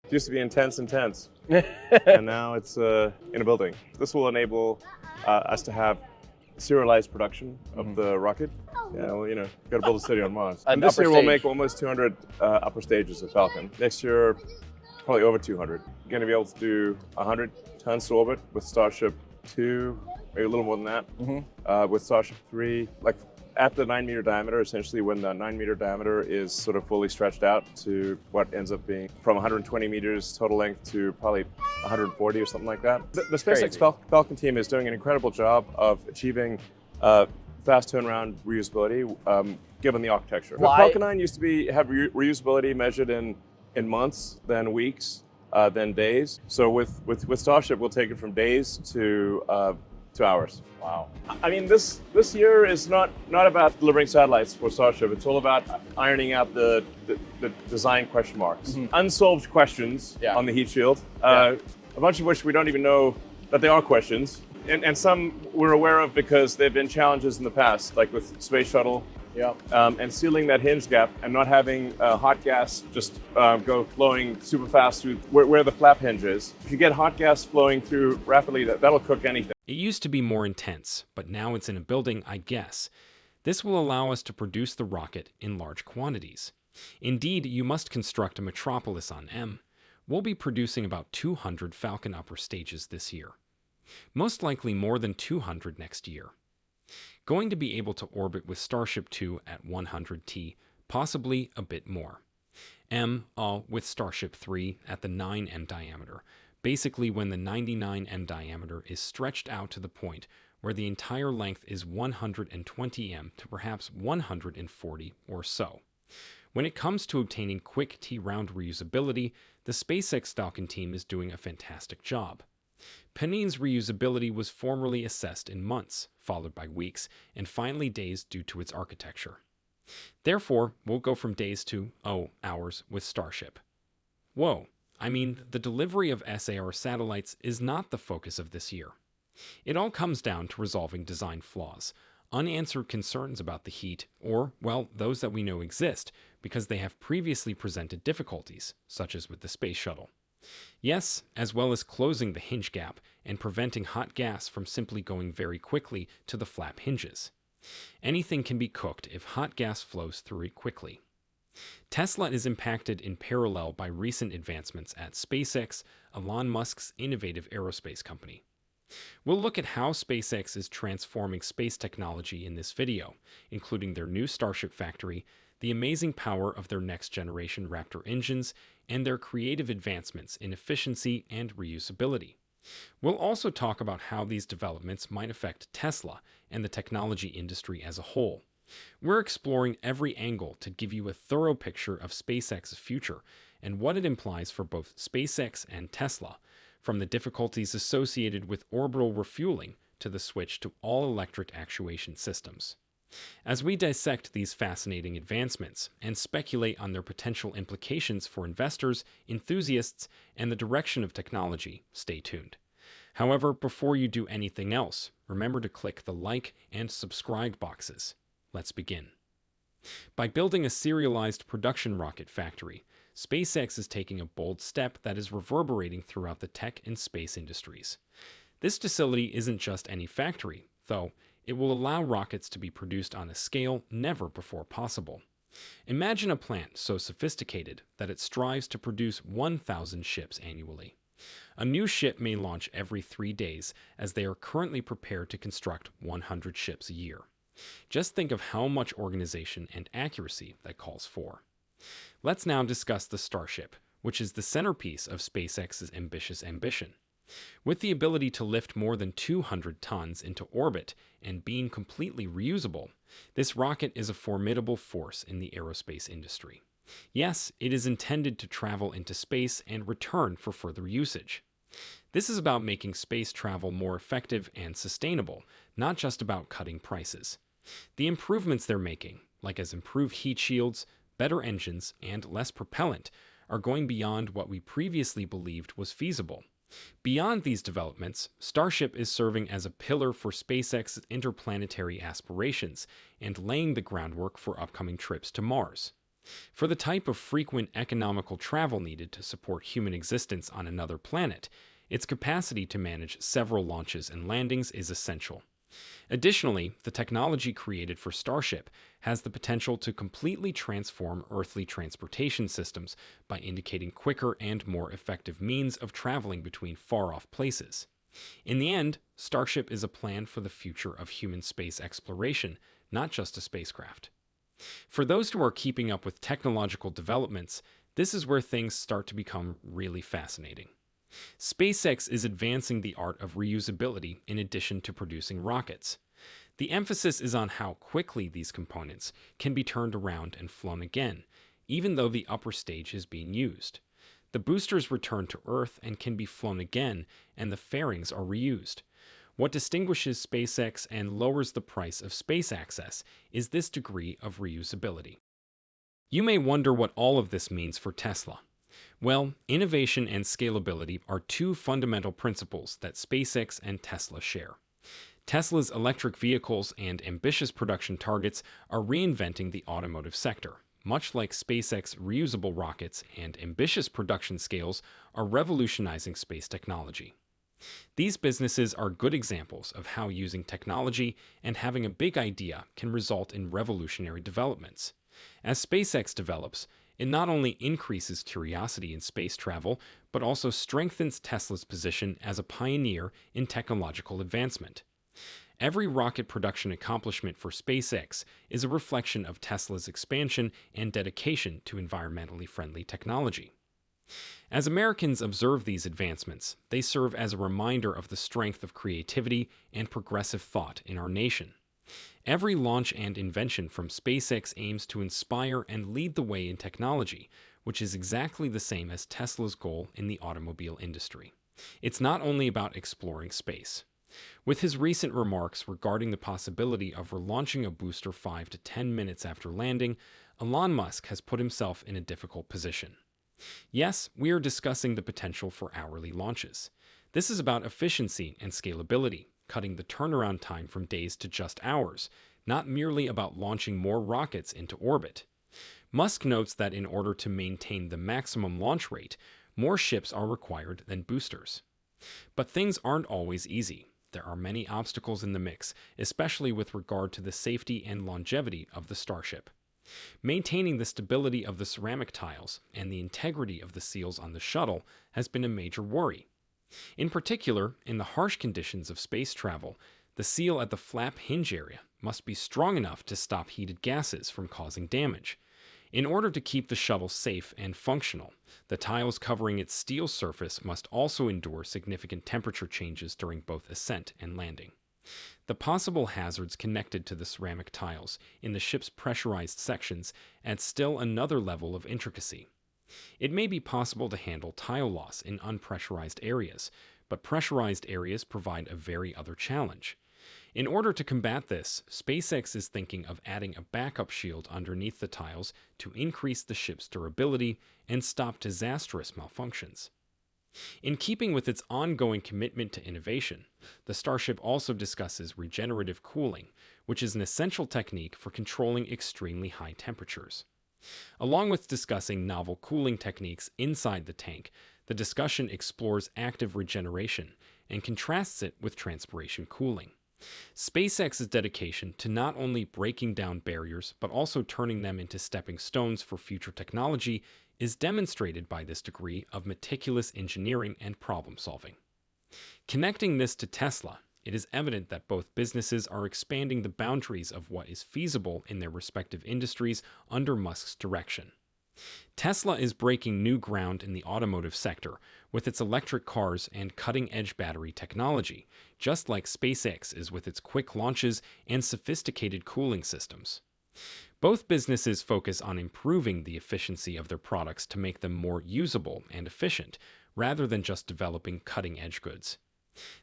It used to be intense, and now it's in a building. This will enable us to have serialized production of the rocket. Yeah, well, got to build a city on Mars. And this year we'll make almost 200 upper stages of Falcon. Next year, probably over 200. We're going to be able to do 100 tons to orbit with Starship 2, maybe a little more than that. With Starship 3, like at the 9-meter diameter, essentially when the 9-meter diameter is sort of fully stretched out to what ends up being from 120 meters total length to probably 140 or something like that. The SpaceX Falcon team is doing an incredible job of achieving fast turnaround reusability given the architecture. Falcon 9 used to have reusability measured in months, then weeks, then days. So with Starship, we'll take it from days to hours. Wow. I mean, this year is not about delivering satellites for Starship. It's all about ironing out the design question marks. Unsolved questions on the heat shield, a bunch of which we don't even know that they are questions. And some we're aware of because there have been challenges in the past, like with Space Shuttle, and sealing that hinge gap and not having hot gas just go flowing super fast through where the flap hinge is. If you get hot gas flowing through rapidly, that'll cook anything. It used to be more intense, but now it's in a building, I guess. This will allow us to produce the rocket in large quantities. Indeed, you must construct a metropolis on M. We'll be producing about 200 Falcon upper stages this year. Most likely more than 200 next year. Going to be able to orbit with Starship 2 at 100T, possibly a bit more. With Starship 3 at the 9M diameter, basically when the 99M diameter is stretched out to the point where the entire length is 120M to perhaps 140 or so. When it comes to obtaining quick T-round reusability, the SpaceX Falcon team is doing a fantastic job. Panine's reusability was formerly assessed in months, followed by weeks, and finally days due to its architecture. Therefore, we'll go from days to, hours with Starship. The delivery of SAR satellites is not the focus of this year. It all comes down to resolving design flaws, unanswered concerns about the heat, or, those that we know exist, because they have previously presented difficulties, such as with the Space Shuttle. Yes, as well as closing the hinge gap and preventing hot gas from simply going very quickly to the flap hinges. Anything can be cooked if hot gas flows through it quickly. Tesla is impacted in parallel by recent advancements at SpaceX, Elon Musk's innovative aerospace company. We'll look at how SpaceX is transforming space technology in this video, including their new Starship factory, the amazing power of their next-generation Raptor engines, and their creative advancements in efficiency and reusability. We'll also talk about how these developments might affect Tesla and the technology industry as a whole. We're exploring every angle to give you a thorough picture of SpaceX's future and what it implies for both SpaceX and Tesla, from the difficulties associated with orbital refueling to the switch to all-electric actuation systems. As we dissect these fascinating advancements and speculate on their potential implications for investors, enthusiasts, and the direction of technology, stay tuned. However, before you do anything else, remember to click the like and subscribe boxes. Let's begin. By building a serialized production rocket factory, SpaceX is taking a bold step that is reverberating throughout the tech and space industries. This facility isn't just any factory, though. It will allow rockets to be produced on a scale never before possible. Imagine a plant so sophisticated that it strives to produce 1,000 ships annually. A new ship may launch every 3 days, as they are currently prepared to construct 100 ships a year. Just think of how much organization and accuracy that calls for. Let's now discuss the Starship, which is the centerpiece of SpaceX's ambitious ambition. With the ability to lift more than 200 tons into orbit and being completely reusable, this rocket is a formidable force in the aerospace industry. Yes, it is intended to travel into space and return for further usage. This is about making space travel more effective and sustainable, not just about cutting prices. The improvements they're making, like as improved heat shields, better engines, and less propellant, are going beyond what we previously believed was feasible. Beyond these developments, Starship is serving as a pillar for SpaceX's interplanetary aspirations and laying the groundwork for upcoming trips to Mars. For the type of frequent economical travel needed to support human existence on another planet, its capacity to manage several launches and landings is essential. Additionally, the technology created for Starship has the potential to completely transform earthly transportation systems by indicating quicker and more effective means of traveling between far-off places. In the end, Starship is a plan for the future of human space exploration, not just a spacecraft. For those who are keeping up with technological developments, this is where things start to become really fascinating. SpaceX is advancing the art of reusability in addition to producing rockets. The emphasis is on how quickly these components can be turned around and flown again, even though the upper stage is being used. The boosters return to Earth and can be flown again, and the fairings are reused. What distinguishes SpaceX and lowers the price of space access is this degree of reusability. You may wonder what all of this means for Tesla. Well, innovation and scalability are two fundamental principles that SpaceX and Tesla share. Tesla's electric vehicles and ambitious production targets are reinventing the automotive sector, much like SpaceX reusable rockets and ambitious production scales are revolutionizing space technology. These businesses are good examples of how using technology and having a big idea can result in revolutionary developments. As SpaceX develops, it not only increases curiosity in space travel, but also strengthens Tesla's position as a pioneer in technological advancement. Every rocket production accomplishment for SpaceX is a reflection of Tesla's expansion and dedication to environmentally friendly technology. As Americans observe these advancements, they serve as a reminder of the strength of creativity and progressive thought in our nation. Every launch and invention from SpaceX aims to inspire and lead the way in technology, which is exactly the same as Tesla's goal in the automobile industry. It's not only about exploring space. With his recent remarks regarding the possibility of relaunching a booster 5 to 10 minutes after landing, Elon Musk has put himself in a difficult position. Yes, we are discussing the potential for hourly launches. This is about efficiency and scalability, cutting the turnaround time from days to just hours, not merely about launching more rockets into orbit. Musk notes that in order to maintain the maximum launch rate, more ships are required than boosters. But things aren't always easy. There are many obstacles in the mix, especially with regard to the safety and longevity of the Starship. Maintaining the stability of the ceramic tiles and the integrity of the seals on the shuttle has been a major worry. In particular, in the harsh conditions of space travel, the seal at the flap hinge area must be strong enough to stop heated gases from causing damage. In order to keep the shuttle safe and functional, the tiles covering its steel surface must also endure significant temperature changes during both ascent and landing. The possible hazards connected to the ceramic tiles in the ship's pressurized sections add still another level of intricacy. It may be possible to handle tile loss in unpressurized areas, but pressurized areas provide a very other challenge. In order to combat this, SpaceX is thinking of adding a backup shield underneath the tiles to increase the ship's durability and stop disastrous malfunctions. In keeping with its ongoing commitment to innovation, the Starship also discusses regenerative cooling, which is an essential technique for controlling extremely high temperatures. Along with discussing novel cooling techniques inside the tank, the discussion explores active regeneration and contrasts it with transpiration cooling. SpaceX's dedication to not only breaking down barriers but also turning them into stepping stones for future technology is demonstrated by this degree of meticulous engineering and problem solving. Connecting this to Tesla, it is evident that both businesses are expanding the boundaries of what is feasible in their respective industries under Musk's direction. Tesla is breaking new ground in the automotive sector with its electric cars and cutting-edge battery technology, just like SpaceX is with its quick launches and sophisticated cooling systems. Both businesses focus on improving the efficiency of their products to make them more usable and efficient, rather than just developing cutting-edge goods.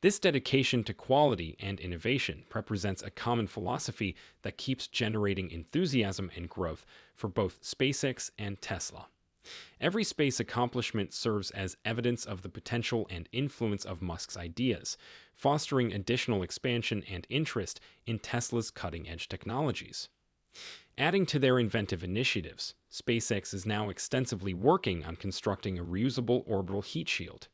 This dedication to quality and innovation represents a common philosophy that keeps generating enthusiasm and growth for both SpaceX and Tesla. Every space accomplishment serves as evidence of the potential and influence of Musk's ideas, fostering additional expansion and interest in Tesla's cutting-edge technologies. Adding to their inventive initiatives, SpaceX is now extensively working on constructing a reusable orbital heat shield.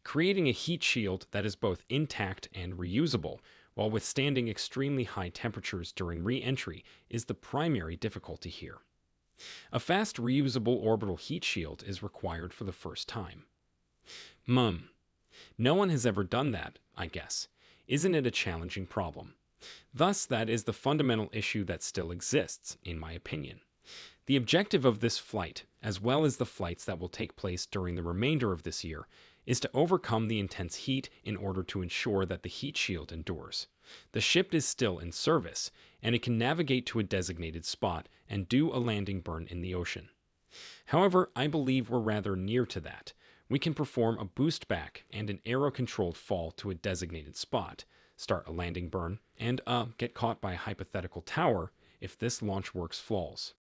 Creating a heat shield that is both intact and reusable while withstanding extremely high temperatures during re-entry is the primary difficulty here. A fast reusable orbital heat shield is required for the first time. No one has ever done that, I guess. Isn't it a challenging problem? Thus, that is the fundamental issue that still exists, in my opinion. The objective of this flight, as well as the flights that will take place during the remainder of this year, is to overcome the intense heat in order to ensure that the heat shield endures. The ship is still in service, and it can navigate to a designated spot and do a landing burn in the ocean. However, I believe we're rather near to that. We can perform a boost back and an aero-controlled fall to a designated spot, start a landing burn, and get caught by a hypothetical tower if this launch works flawless.